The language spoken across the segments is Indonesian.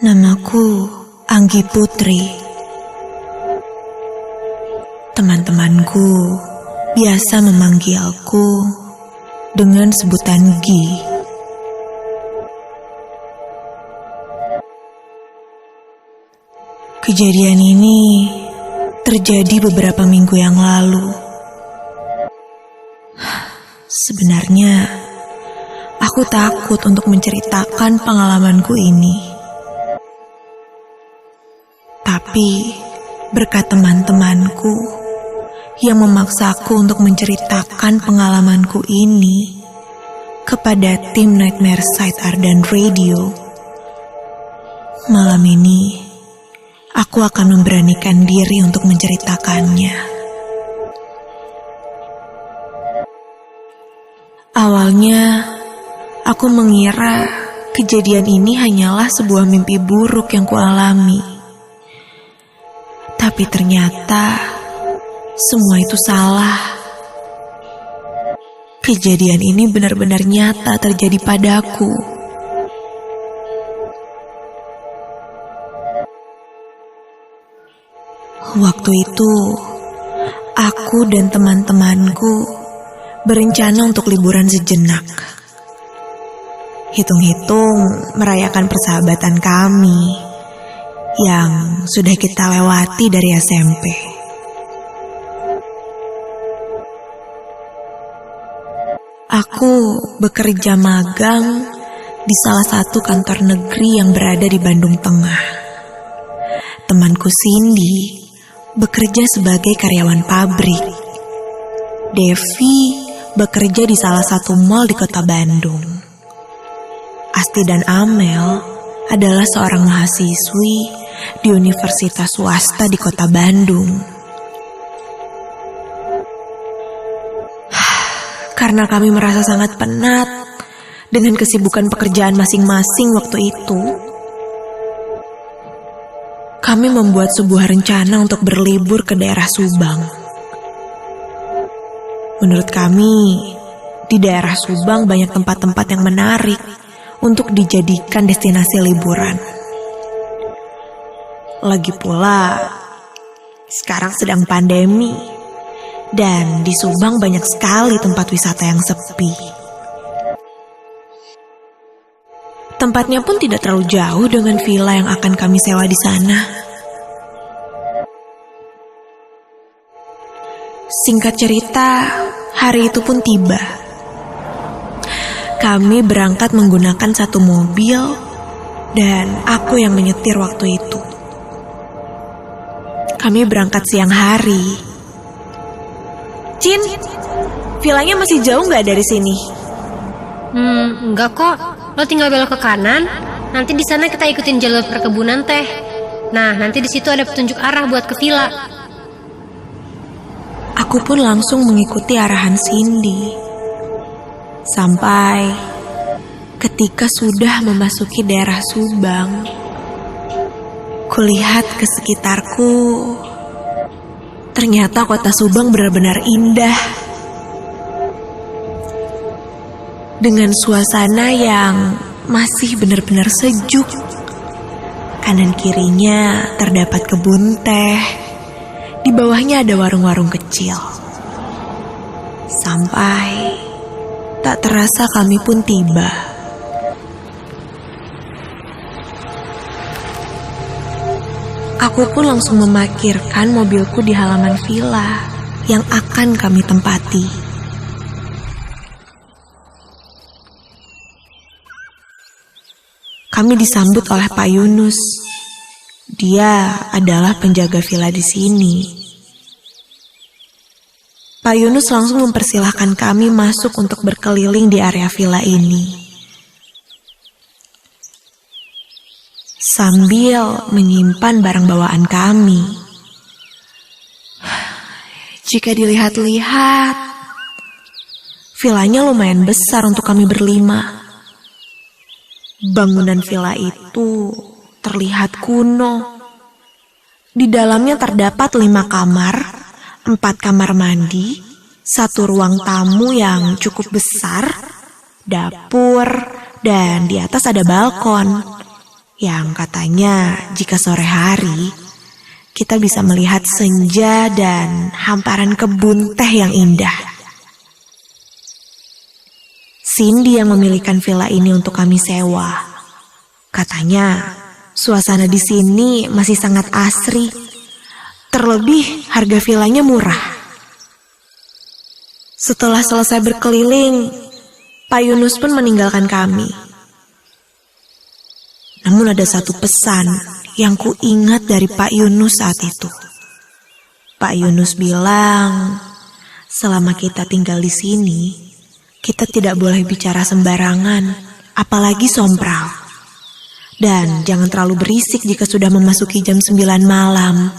Namaku Anggi Putri. Teman-temanku biasa memanggilku dengan sebutan Gi. Kejadian ini terjadi beberapa minggu yang lalu. Sebenarnya, aku takut untuk menceritakan pengalamanku ini. Tapi, berkat teman-temanku yang memaksaku untuk menceritakan pengalamanku ini kepada tim Nightmare Site Ardan Radio, malam ini aku akan memberanikan diri untuk menceritakannya. Awalnya, aku mengira kejadian ini hanyalah sebuah mimpi buruk yang kualami. Tapi ternyata semua itu salah. Kejadian ini benar-benar nyata terjadi padaku. Waktu itu, aku dan teman-temanku berencana untuk liburan sejenak. Hitung-hitung merayakan persahabatan kami yang sudah kita lewati dari SMP. Aku bekerja magang di salah satu kantor negeri yang berada di Bandung Tengah. Temanku Cindy bekerja sebagai karyawan pabrik. Devi bekerja di salah satu mal di kota Bandung. Asti dan Amel adalah seorang mahasiswi di universitas swasta di kota Bandung. Karena kami merasa sangat penat dengan kesibukan pekerjaan masing-masing waktu itu, kami membuat sebuah rencana untuk berlibur ke daerah Subang. Menurut kami, di daerah Subang banyak tempat-tempat yang menarik untuk dijadikan destinasi liburan. Lagi pula, sekarang sedang pandemi, dan di Subang banyak sekali tempat wisata yang sepi. Tempatnya pun tidak terlalu jauh dengan villa yang akan kami sewa di sana. Singkat cerita, hari itu pun tiba. Kami berangkat menggunakan satu mobil dan aku yang menyetir waktu itu. Kami berangkat siang hari. Cin, villanya masih jauh nggak dari sini? Enggak kok. Lo tinggal belok ke kanan. Nanti di sana kita ikutin jalur perkebunan teh. Nah, nanti di situ ada petunjuk arah buat ke villa. Aku pun langsung mengikuti arahan Cindy. Sampai ketika sudah memasuki daerah Subang, kulihat ke sekitarku. Ternyata kota Subang benar-benar indah. Dengan suasana yang masih benar-benar sejuk. Kanan kirinya terdapat kebun teh. Di bawahnya ada warung-warung kecil. Sampai tak terasa kami pun tiba. Aku pun langsung memarkirkan mobilku di halaman villa yang akan kami tempati. Kami disambut oleh Pak Yunus. Dia adalah penjaga villa di sini. Pak Yunus langsung mempersilahkan kami masuk untuk berkeliling di area villa ini. Sambil menyimpan barang bawaan kami. Jika dilihat-lihat, villanya lumayan besar untuk kami berlima. Bangunan villa itu terlihat kuno. Di dalamnya terdapat 5 kamar, 4 kamar mandi, 1 ruang tamu yang cukup besar, dapur, dan di atas ada balkon. yang katanya jika sore hari kita bisa melihat senja dan hamparan kebun teh yang indah. Cindy yang memilihkan villa ini untuk kami sewa. Katanya suasana di sini masih sangat asri. Terlebih harga villanya murah. Setelah selesai berkeliling, Pak Yunus pun meninggalkan kami. Namun ada satu pesan yang ku ingat dari Pak Yunus saat itu. Pak Yunus bilang, selama kita tinggal di sini, kita tidak boleh bicara sembarangan, apalagi sompral. Dan jangan terlalu berisik jika sudah memasuki jam 9 malam.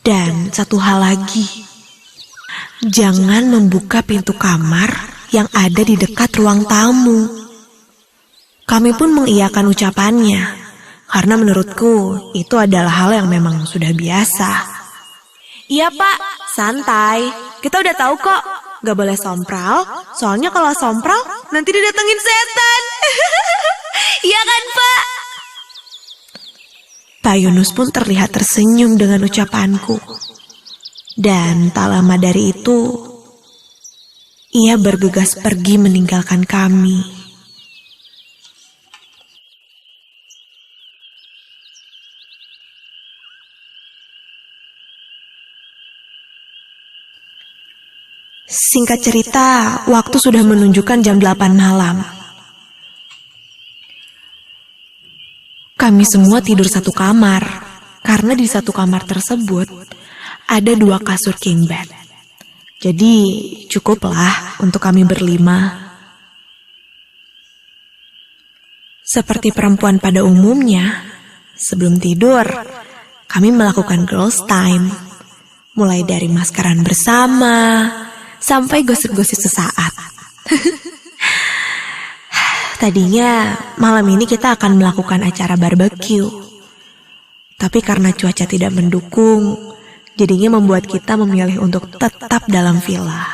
Dan satu hal lagi, jangan membuka pintu kamar yang ada di dekat ruang tamu. Kami pun mengiyakan ucapannya, karena menurutku itu adalah hal yang memang sudah biasa. Iya Pak, santai. Kita udah tahu kok, gak boleh sompral. Soalnya kalau sompral, nanti didatengin setan. Iya kan Pak? Pak Yunus pun terlihat tersenyum dengan ucapanku. Dan tak lama dari itu, ia bergegas pergi meninggalkan kami. Singkat cerita, waktu sudah menunjukkan jam 8 malam. Kami semua tidur satu kamar, karena di satu kamar tersebut ada 2 kasur king bed. Jadi cukuplah untuk kami berlima. Seperti perempuan pada umumnya, sebelum tidur, kami melakukan girls time. Mulai dari maskeran bersama, sampai gosip-gosip sesaat. Tadinya malam ini kita akan melakukan acara barbecue. Tapi karena cuaca tidak mendukung, jadinya membuat kita memilih untuk tetap dalam villa.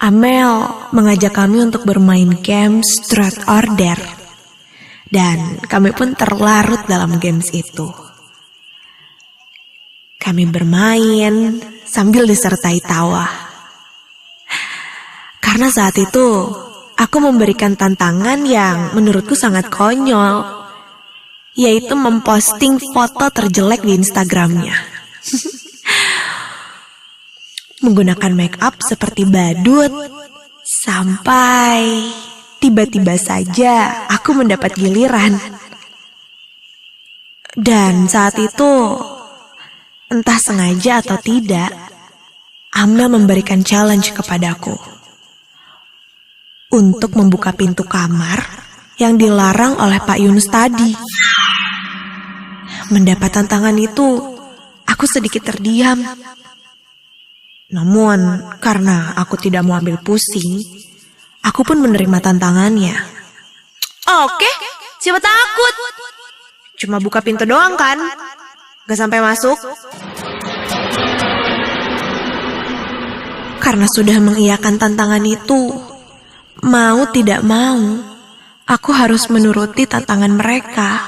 Amel mengajak kami untuk bermain game Truth or Dare. Dan kami pun terlarut dalam games itu. Kami bermain sambil disertai tawa. Karena saat itu, aku memberikan tantangan yang menurutku sangat konyol, yaitu memposting foto terjelek di Instagramnya. Menggunakan make up seperti badut, sampai tiba-tiba saja aku mendapat giliran. Dan saat itu, entah sengaja atau tidak, Amel memberikan challenge kepadaku untuk membuka pintu kamar yang dilarang oleh Pak Yunus tadi. Mendapat tantangan itu, aku sedikit terdiam. Namun, karena aku tidak mau ambil pusing, aku pun menerima tantangannya. Oke, siapa takut? Cuma buka pintu doang kan? Gak sampai masuk. Karena sudah mengiyakan tantangan itu, mau tidak mau, aku harus menuruti tantangan mereka.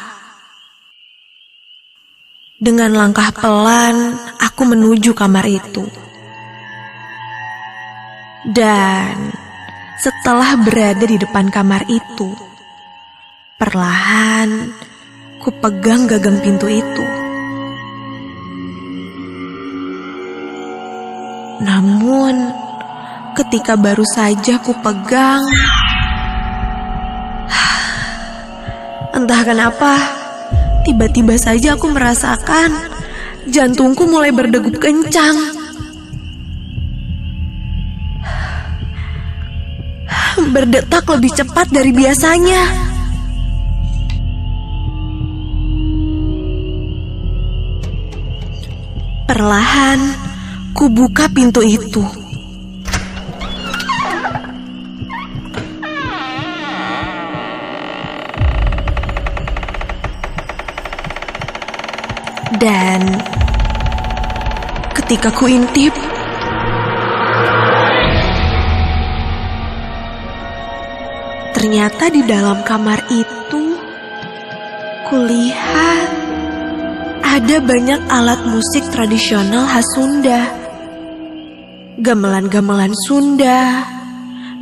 Dengan langkah pelan, aku menuju kamar itu. Dan setelah berada di depan kamar itu, perlahan ku pegang gagang pintu itu. Namun, ketika baru saja ku pegang, entah kenapa, tiba-tiba saja aku merasakan jantungku mulai berdegup kencang. Berdetak lebih cepat dari biasanya. Perlahan, ku buka pintu itu. Dan ketika ku intip, ternyata di dalam kamar itu kulihat ada banyak alat musik tradisional khas Sunda, gamelan-gamelan Sunda,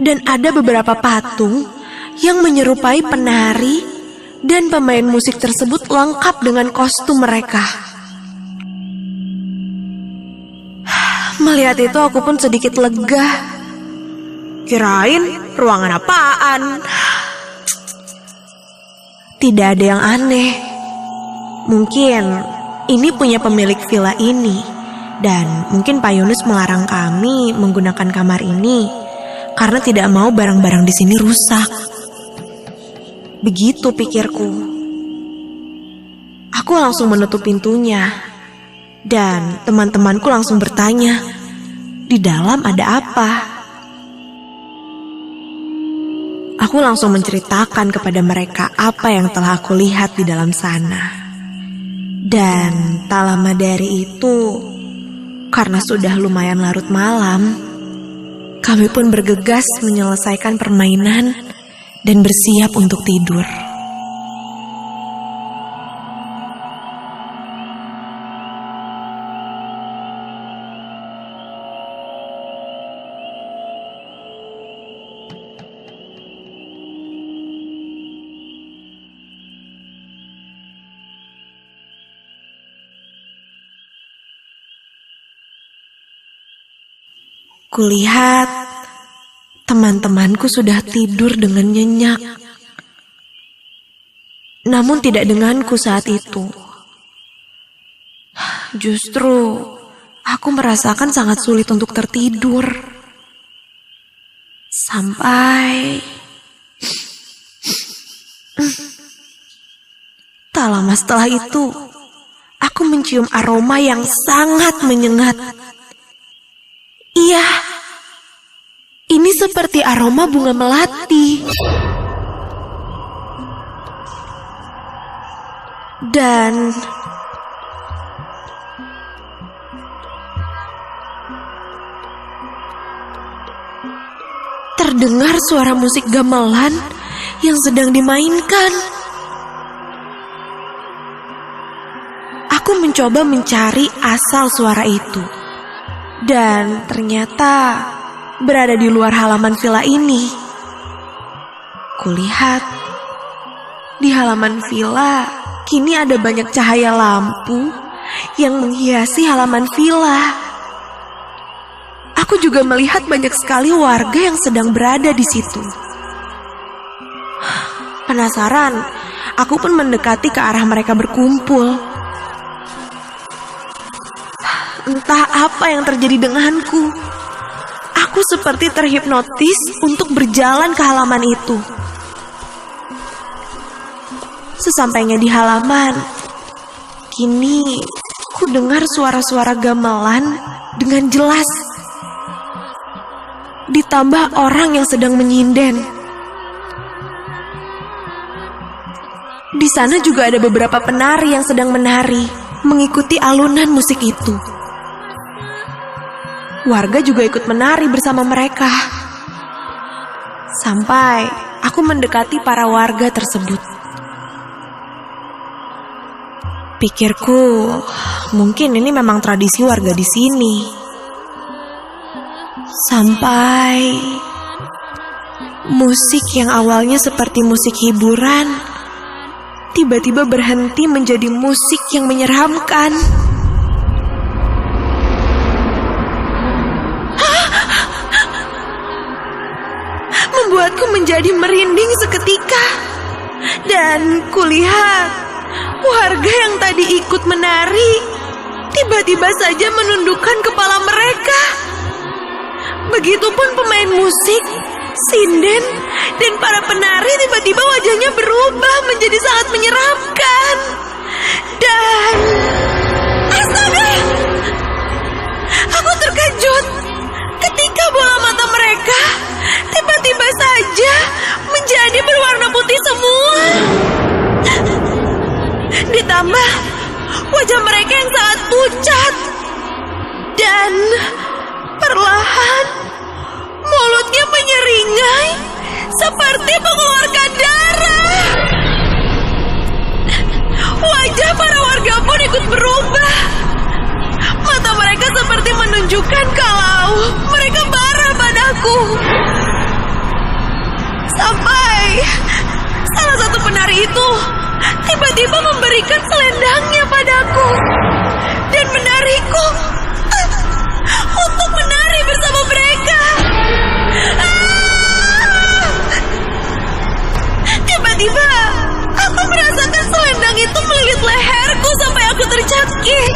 dan ada beberapa patung yang menyerupai penari dan pemain musik tersebut lengkap dengan kostum mereka. Melihat itu aku pun sedikit lega. Kirain ruangan apaan? Tidak ada yang aneh. Mungkin ini punya pemilik villa ini, dan mungkin Pak Yunus melarang kami menggunakan kamar ini karena tidak mau barang-barang di sini rusak. Begitu pikirku. Aku langsung menutup pintunya, dan teman-temanku langsung bertanya, di dalam ada apa? Aku langsung menceritakan kepada mereka apa yang telah aku lihat di dalam sana. Dan tak lama dari itu, karena sudah lumayan larut malam, kami pun bergegas menyelesaikan permainan dan bersiap untuk tidur. Kulihat teman-temanku sudah tidur dengan nyenyak. Namun tidak denganku saat itu. Justru aku merasakan sangat sulit untuk tertidur. Sampai tak lama setelah itu, aku mencium aroma yang sangat menyengat. Iya, ini seperti aroma bunga melati. Dan terdengar suara musik gamelan yang sedang dimainkan. Aku mencoba mencari asal suara itu. Dan ternyata berada di luar halaman villa ini. Kulihat di halaman villa kini ada banyak cahaya lampu yang menghiasi halaman villa. Aku juga melihat banyak sekali warga yang sedang berada di situ. Penasaran, aku pun mendekati ke arah mereka berkumpul. Entah apa yang terjadi denganku. Aku seperti terhipnotis untuk berjalan ke halaman itu. Sesampainya di halaman, kini ku dengar suara-suara gamelan dengan jelas. Ditambah orang yang sedang menyinden. Di sana juga ada beberapa penari yang sedang menari, mengikuti alunan musik itu. Warga juga ikut menari bersama mereka. Sampai aku mendekati para warga tersebut. Pikirku, mungkin ini memang tradisi warga di sini. Sampai musik yang awalnya seperti musik hiburan tiba-tiba berhenti menjadi musik yang menyeramkan. Membuatku menjadi merinding seketika. Dan kulihat warga yang tadi ikut menari tiba-tiba saja menundukkan kepala mereka. Begitupun pemain musik, sinden, dan para penari tiba-tiba wajahnya berubah menjadi sangat menyeramkan. Dan astaga, aku terkejut ketika bola mata mereka tiba-tiba saja menjadi berwarna putih semua. Ditambah wajah mereka yang sangat pucat. Dan perlahan mulutnya menyeringai seperti pengeluaran menunjukkan kalau mereka marah padaku. Sampai salah satu penari itu tiba-tiba memberikan selendangnya padaku dan menarikku untuk menari bersama mereka. Tiba-tiba aku merasakan selendang itu melilit leherku sampai aku tercakik.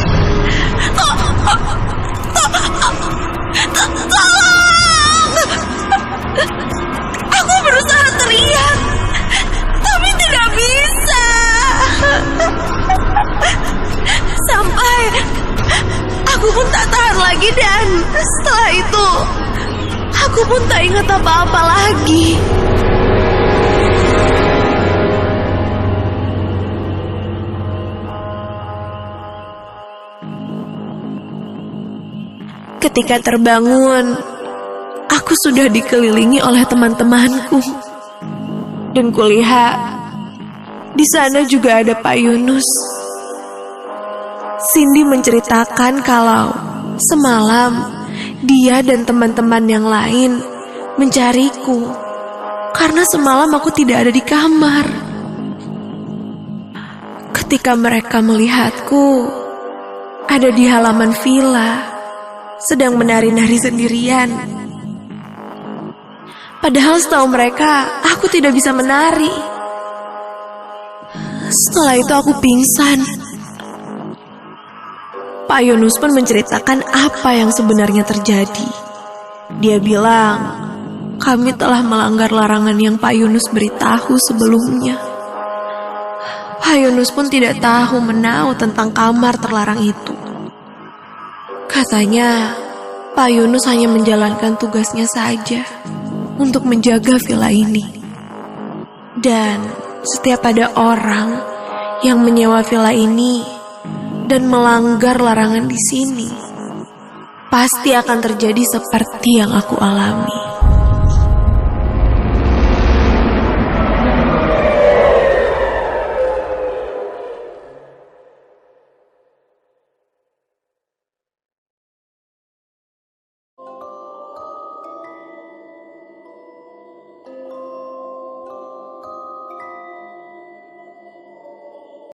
Tolong! Aku berusaha teriak, tapi tidak bisa. Sampai aku pun tak tahan lagi, dan setelah itu aku pun tak ingat apa-apa lagi. Ketika terbangun, aku sudah dikelilingi oleh teman-temanku. Dan kulihat di sana juga ada Pak Yunus. Cindy menceritakan kalau semalam dia dan teman-teman yang lain mencariku karena semalam aku tidak ada di kamar. Ketika mereka melihatku ada di halaman villa, sedang menari-nari sendirian. Padahal setahu mereka, aku tidak bisa menari. Setelah itu aku pingsan. Pak Yunus pun menceritakan apa yang sebenarnya terjadi. Dia bilang, kami telah melanggar larangan yang Pak Yunus beritahu sebelumnya. Pak Yunus pun tidak tahu menau tentang kamar terlarang itu. Katanya, Pak Yunus hanya menjalankan tugasnya saja untuk menjaga villa ini. Dan setiap ada orang yang menyewa villa ini dan melanggar larangan di sini, pasti akan terjadi seperti yang aku alami.